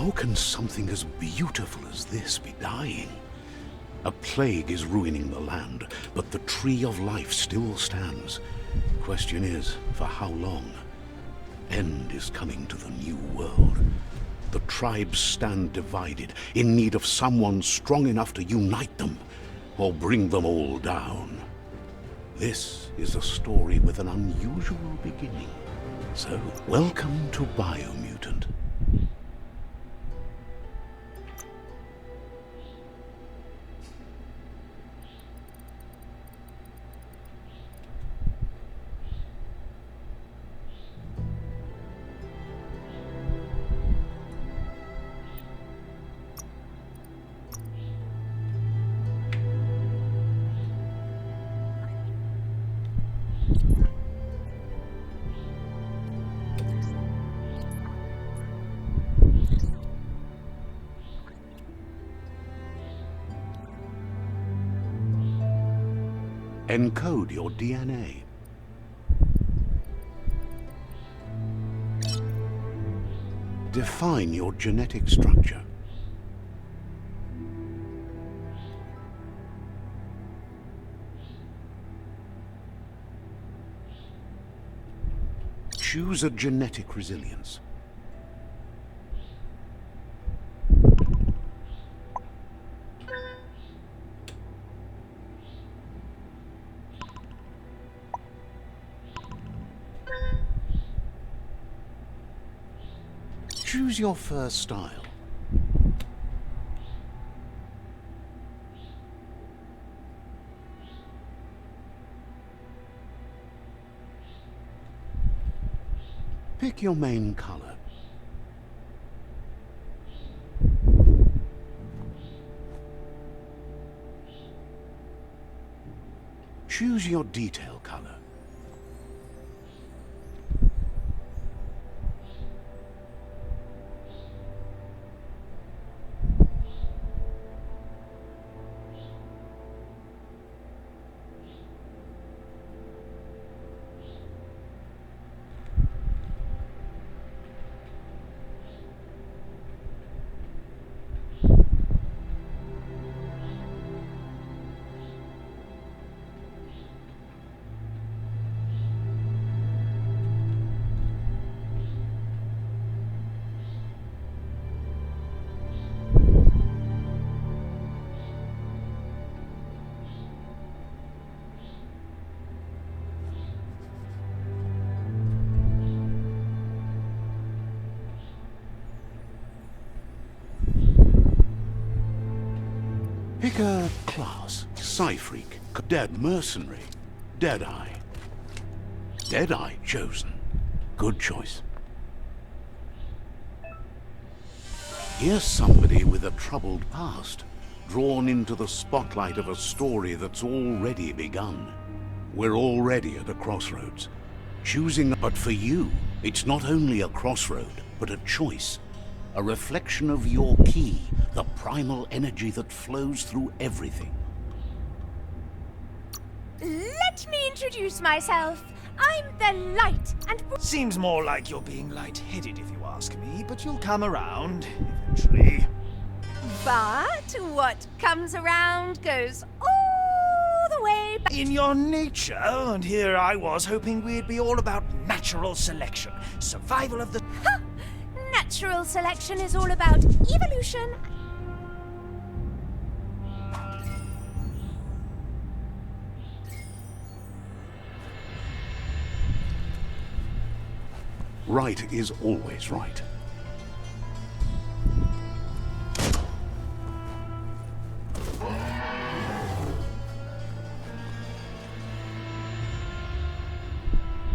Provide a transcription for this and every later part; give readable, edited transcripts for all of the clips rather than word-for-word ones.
How can something as beautiful as this be dying? A plague is ruining the land, but the tree of life still stands. Question is, for how long? End is coming to the new world. The tribes stand divided, in need of someone strong enough to unite them, or bring them all down. This is a story with an unusual beginning. So, welcome to BIOMUTANT. Encode your DNA. Define your genetic structure. Choose a genetic resilience. Choose your first style. Pick your main color. Choose your detail color. Pick a class. Psy-freak, dead mercenary, Deadeye. Deadeye chosen. Good choice. Here's somebody with a troubled past, drawn into the spotlight of a story that's already begun. We're already at a crossroads. But for you, it's not only a crossroad, but a choice. A reflection of your key, the primal energy that flows through everything. Let me introduce myself. I'm the light and... Seems more like you're being light-headed if you ask me, but you'll come around, eventually. But what comes around goes all the way back. In your nature, and here I was hoping we'd be all about natural selection, survival of the... Ha! Natural selection is all about evolution. Right is always right.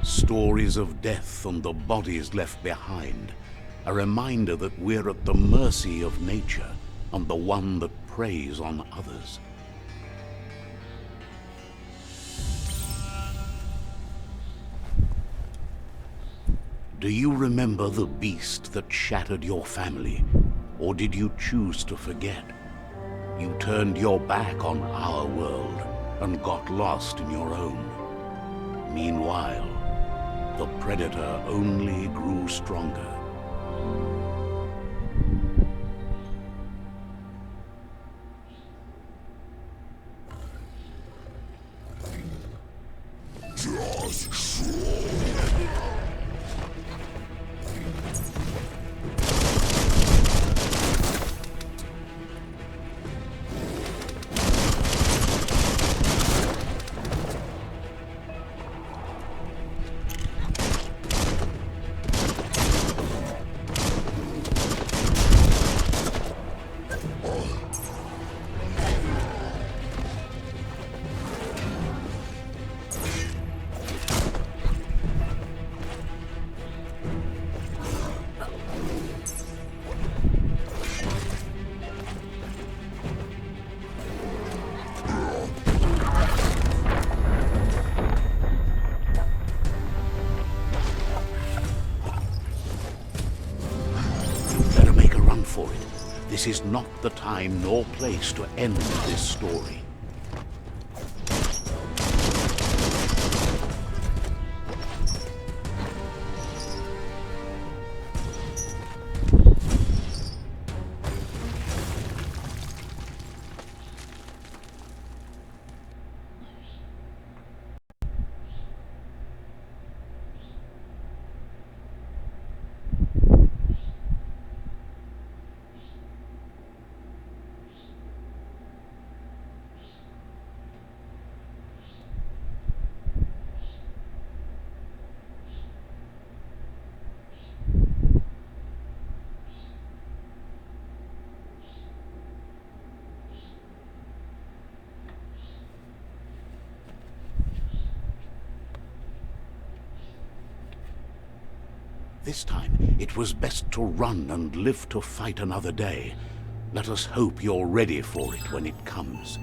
Stories of death and the bodies left behind. A reminder that we're at the mercy of nature and the one that preys on others. Do you remember the beast that shattered your family? Or did you choose to forget? You turned your back on our world and got lost in your own. Meanwhile, the predator only grew stronger. For it. This is not the time nor place to end this story. This time, it was best to run and live to fight another day. Let us hope you're ready for it when it comes.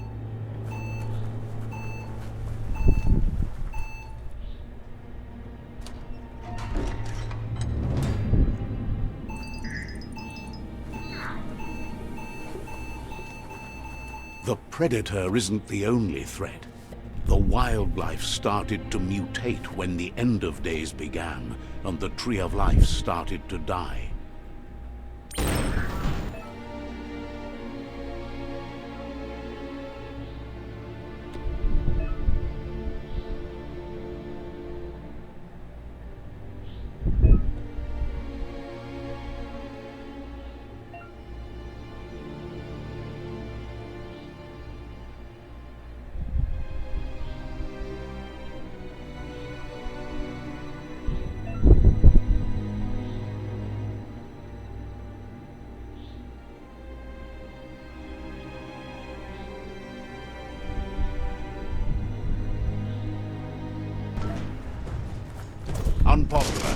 The Predator isn't the only threat. The wildlife started to mutate when the end of days began, and the Tree of Life started to die. Unpopular.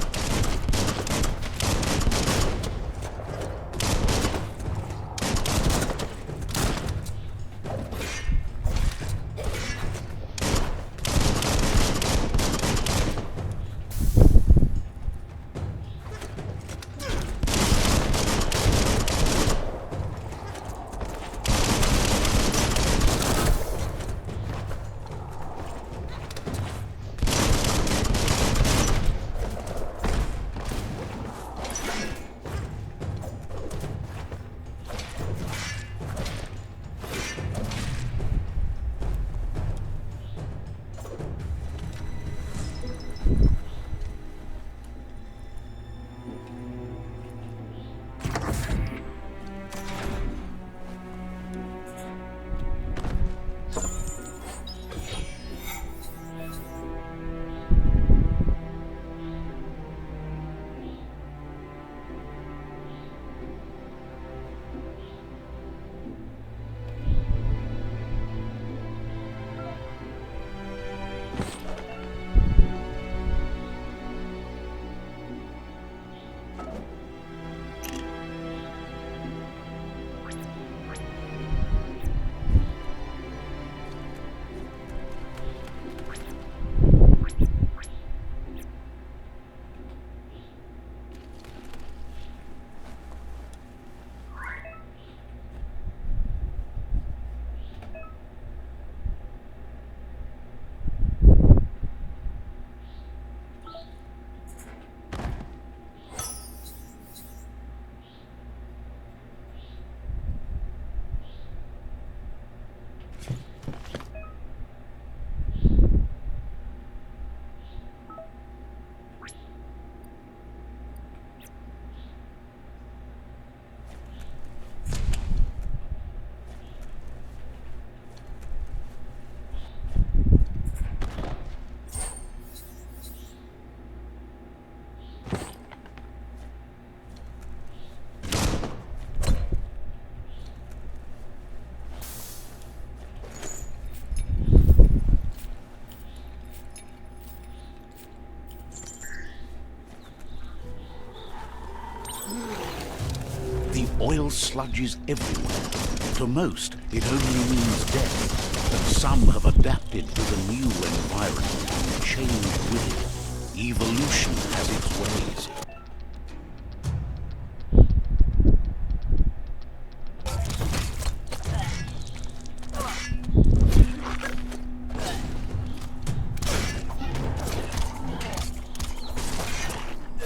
sludges everywhere. To most, it only means death, but some have adapted to the new environment and changed with it. Evolution has its ways.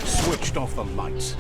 Switched off the lights.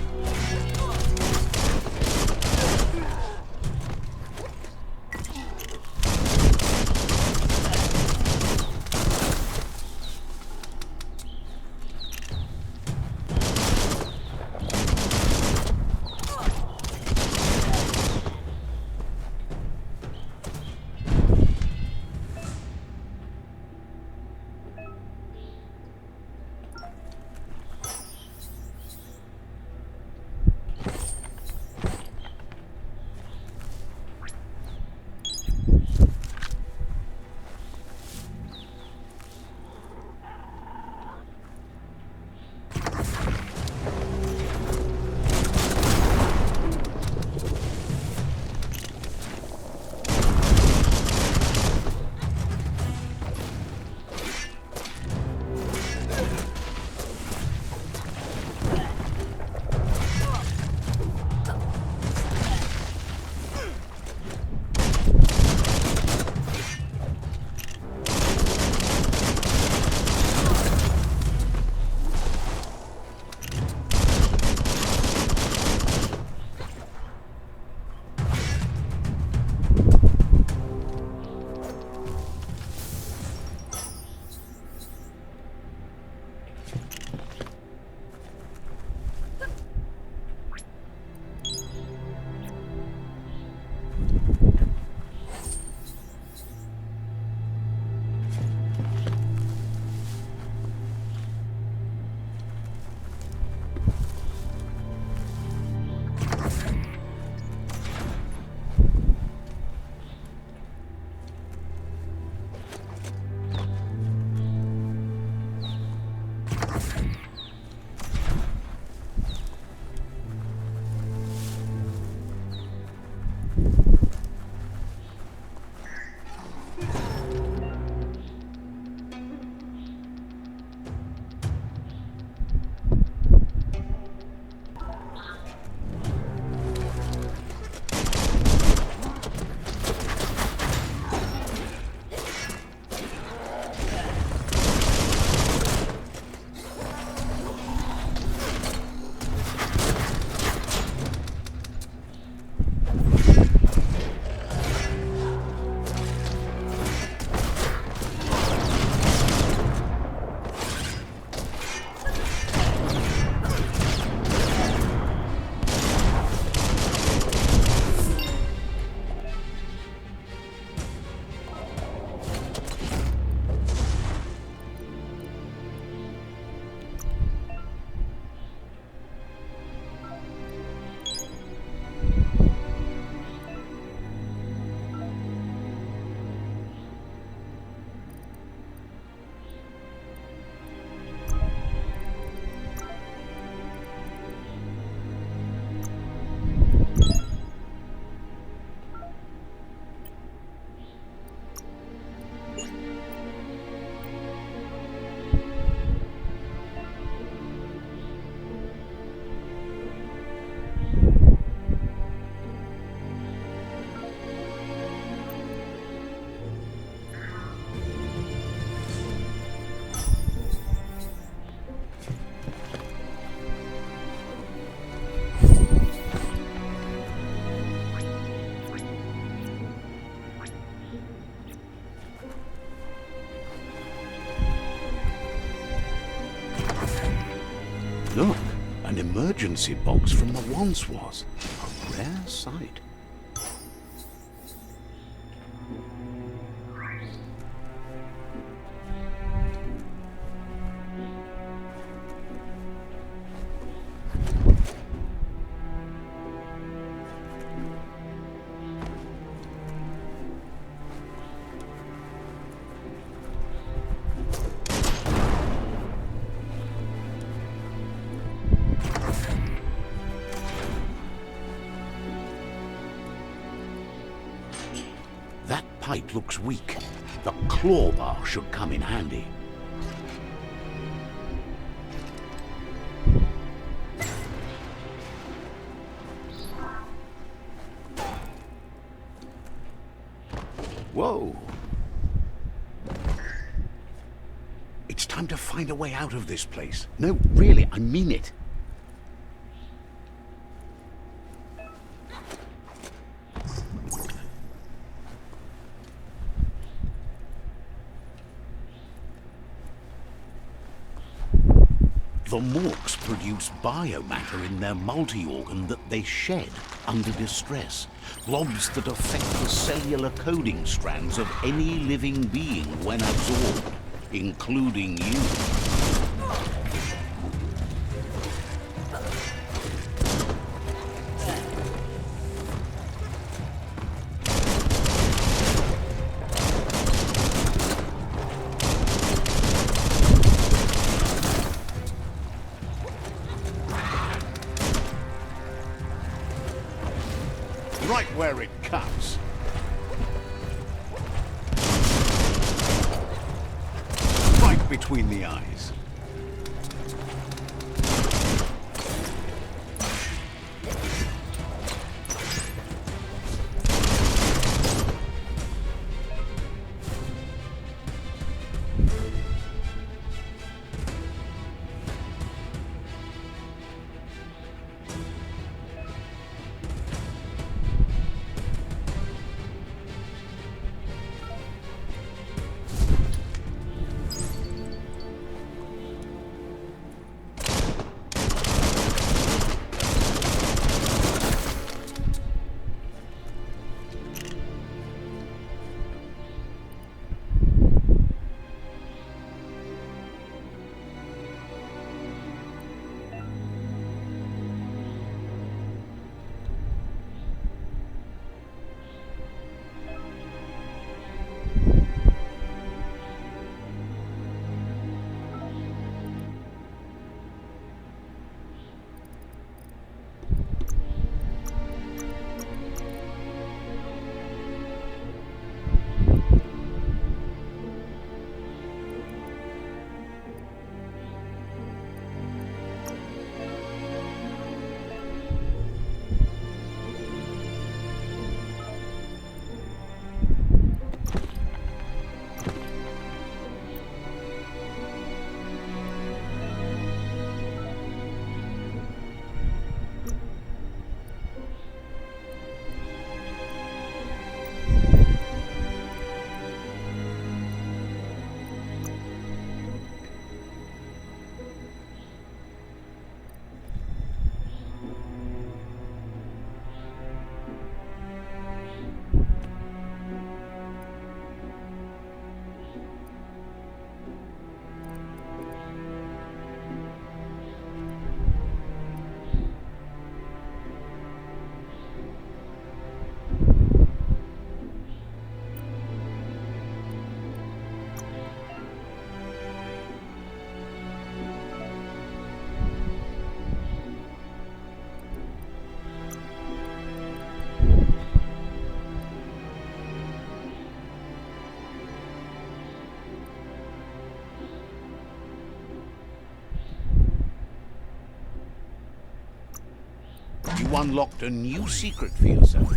Look, an emergency box from the once was. A rare sight. height looks weak. The claw bar should come in handy. Whoa! It's time to find a way out of this place. No, really, I mean it. The Morks produce biomatter in their multi-organ that they shed under distress. Blobs that affect the cellular coding strands of any living being when absorbed, including you. Right where it cuts. Right between the eyes. You unlocked a new secret for yourself.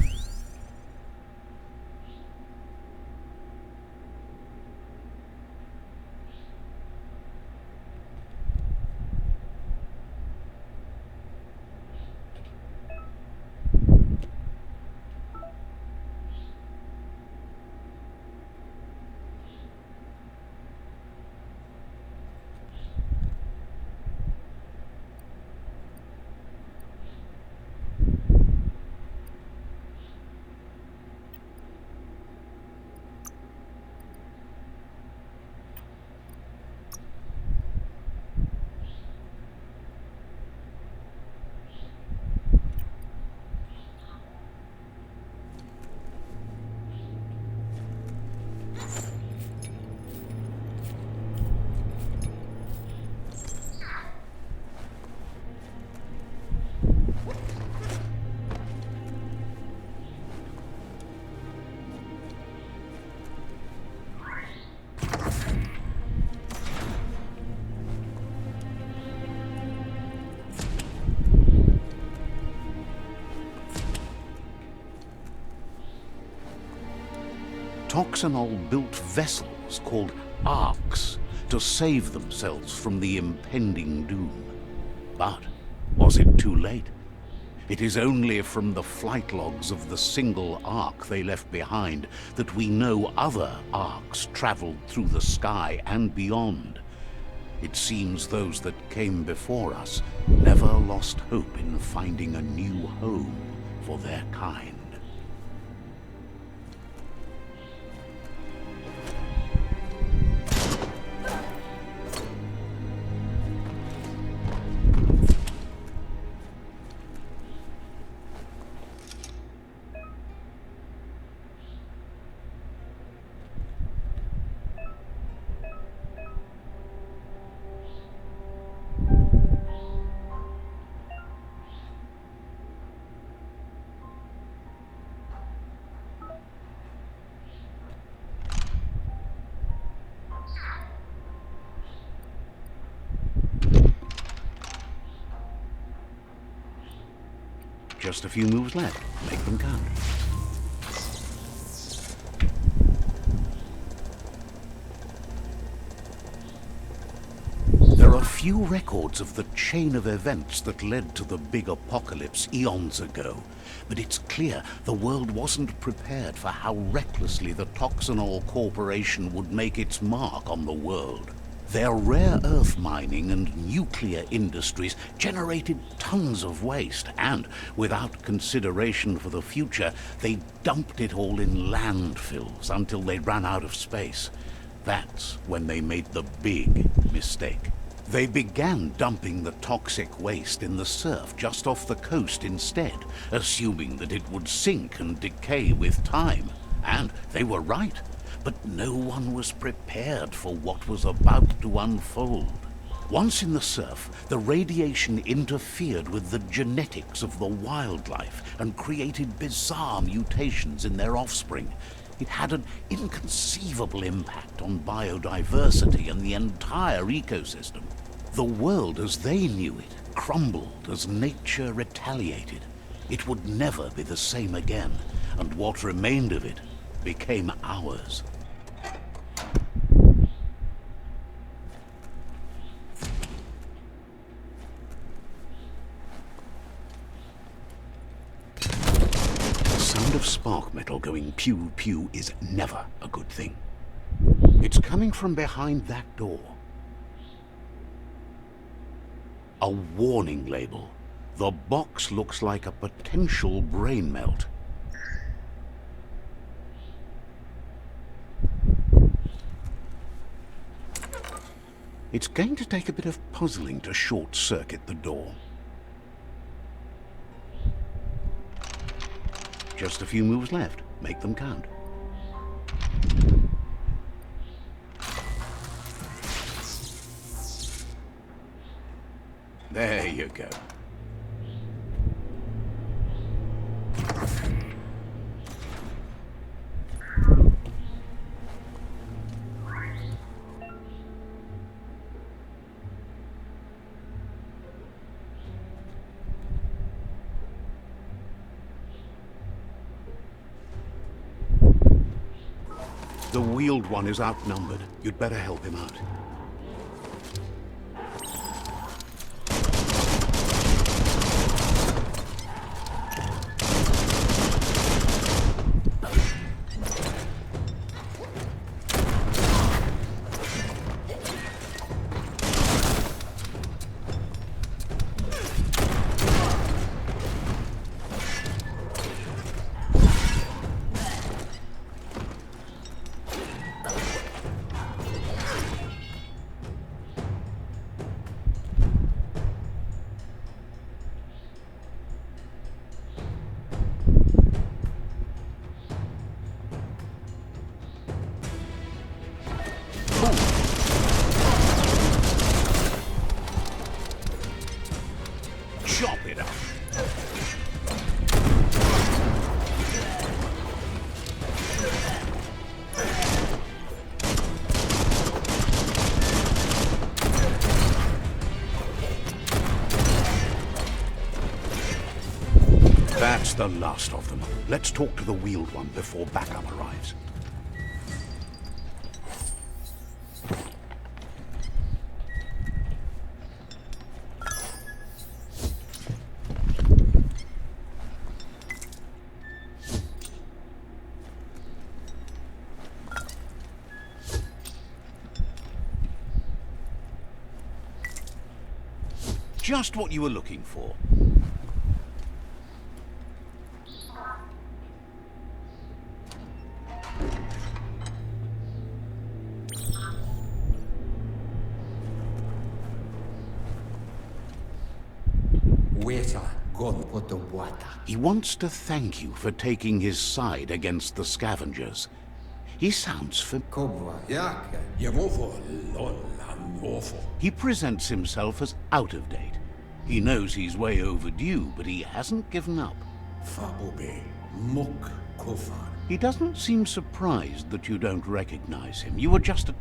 Toxanol built vessels called arks to save themselves from the impending doom. But was it too late? It is only from the flight logs of the single ark they left behind that we know other arks traveled through the sky and beyond. It seems those that came before us never lost hope in finding a new home for their kind. Just a few moves left. Make them count. There are few records of the chain of events that led to the big apocalypse eons ago, but it's clear the world wasn't prepared for how recklessly the Toxanol Corporation would make its mark on the world. Their rare earth mining and nuclear industries generated tons of waste, and without consideration for the future, they dumped it all in landfills until they ran out of space. That's when they made the big mistake. They began dumping the toxic waste in the surf just off the coast instead, assuming that it would sink and decay with time. And they were right. But no one was prepared for what was about to unfold. Once in the surf, the radiation interfered with the genetics of the wildlife and created bizarre mutations in their offspring. It had an inconceivable impact on biodiversity and the entire ecosystem. The world as they knew it crumbled as nature retaliated. It would never be the same again, and what remained of it became ours. Of spark metal going pew pew is never a good thing. It's coming from behind that door. A warning label. The box looks like a potential brain melt. It's going to take a bit of puzzling to short-circuit the door. Just a few moves left. Make them count. There you go. The wheeled one is outnumbered. You'd better help him out. Chop it up. That's the last of them. Let's talk to the wheeled one before backup arrives. Just what you were looking for. He wants to thank you for taking his side against the scavengers. He sounds He presents himself as out of date. He knows he's way overdue, but he hasn't given up. He doesn't seem surprised that you don't recognize him. You were just a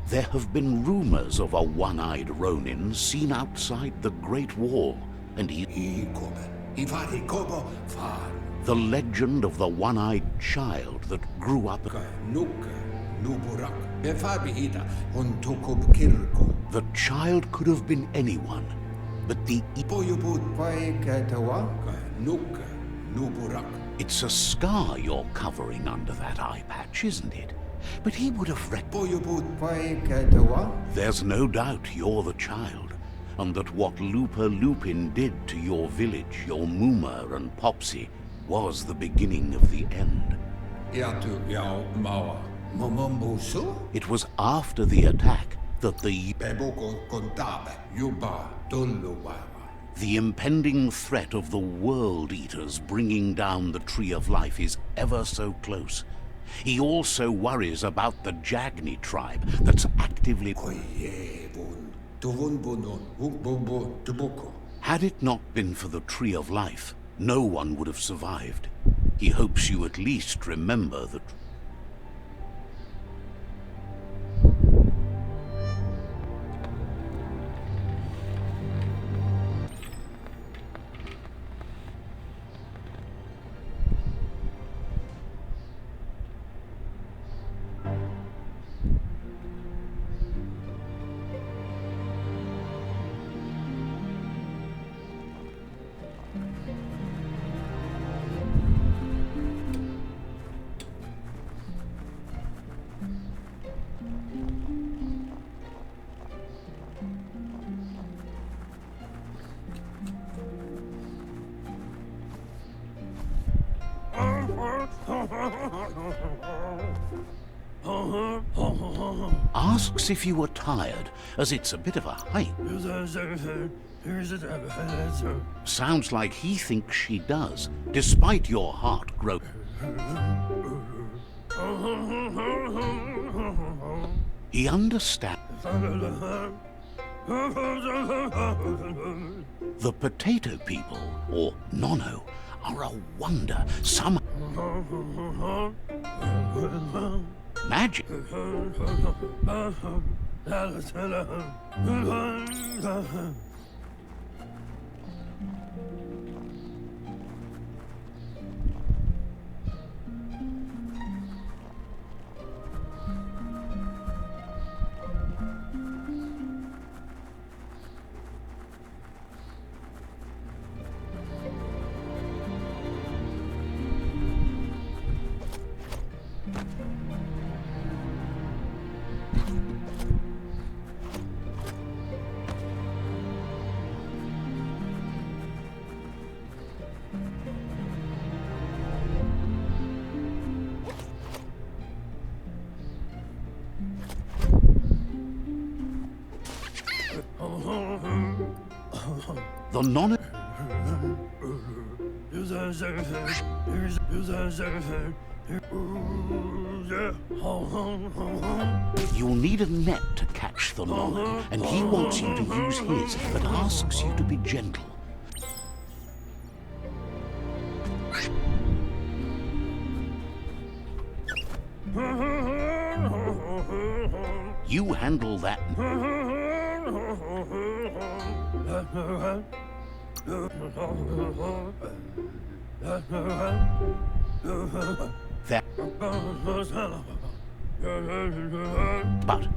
There have been rumors of a one-eyed Ronin seen outside the Great Wall, and the legend of the one-eyed child that grew up. The child could have been anyone, but it's a scar you're covering under that eye patch, isn't it? But he would have There's no doubt you're the child, and that what Lupin did to your village, your Muma and Popsy, was the beginning of the end. It was after the attack that the impending threat of the World Eaters bringing down the Tree of Life is ever so close. He also worries about the Jagni tribe that's actively... Had it not been for the Tree of Life, no one would have survived. He hopes you at least remember that... Asks if you were tired, as it's a bit of a hike. Sounds like he thinks she does, despite your heart growth. He understands. The potato people, or Nono, are a wonder. Some magic. The non... You'll need a net to catch the Nono, and he wants you to use his, but asks you to be gentle. You handle that. That. But.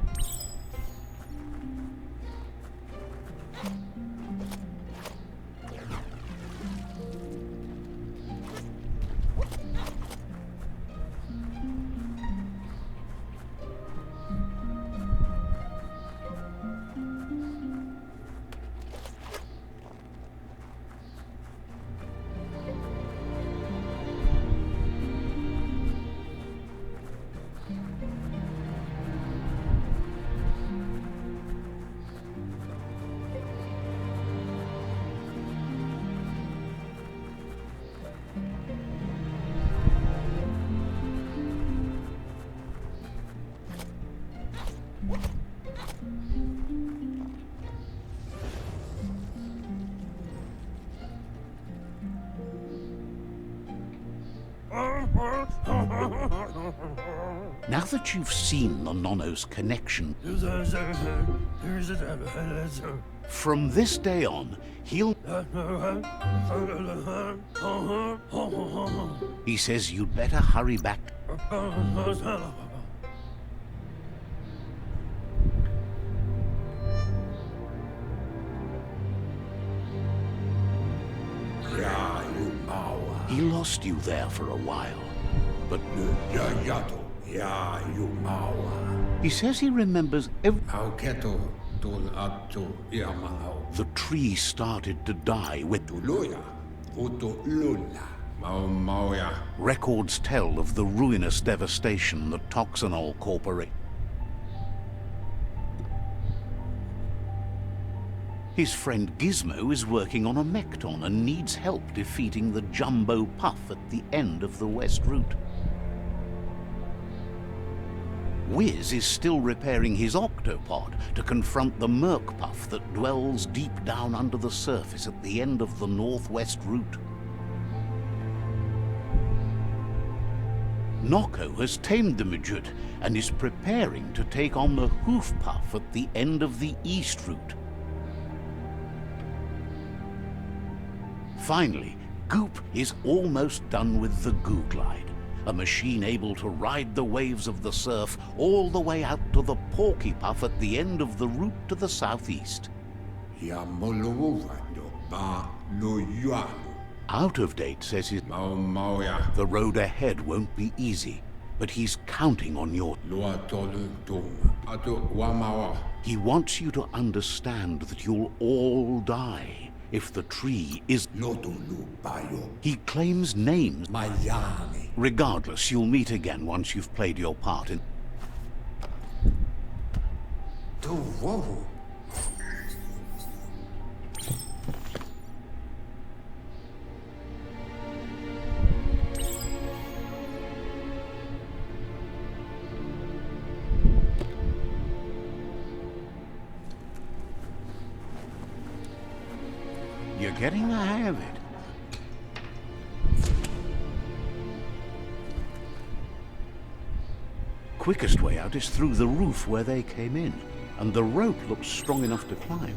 Now that you've seen the Nono's connection, from this day on, he says you'd better hurry back. He lost you there for a while, but he says he remembers the tree started to die with records tell of the ruinous devastation the Toxanol Corporation. His friend Gizmo is working on a Mekton and needs help defeating the Jumbo Puff at the end of the West Route. Wiz is still repairing his Octopod to confront the Merc Puff that dwells deep down under the surface at the end of the Northwest Route. Noko has tamed the Midget and is preparing to take on the Hoof Puff at the end of the East Route. Finally, Goop is almost done with the Goo Glide, a machine able to ride the waves of the surf all the way out to the Porky Puff at the end of the route to the southeast. Out of Date says the road ahead won't be easy, but he's counting on your... He wants you to understand that you'll all die if the tree is... He claims names. Regardless, you'll meet again once you've played your part in... You're getting the hang of it. Quickest way out is through the roof where they came in, and the rope looks strong enough to climb.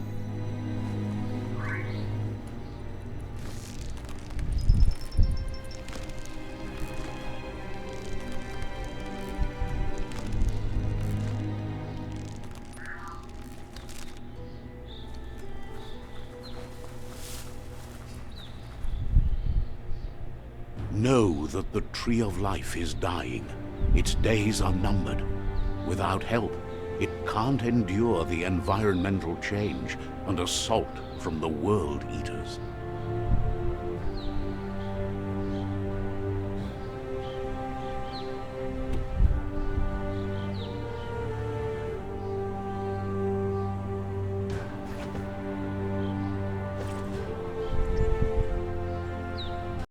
Know that the Tree of Life is dying. Its days are numbered. Without help, it can't endure the environmental change and assault from the World Eaters.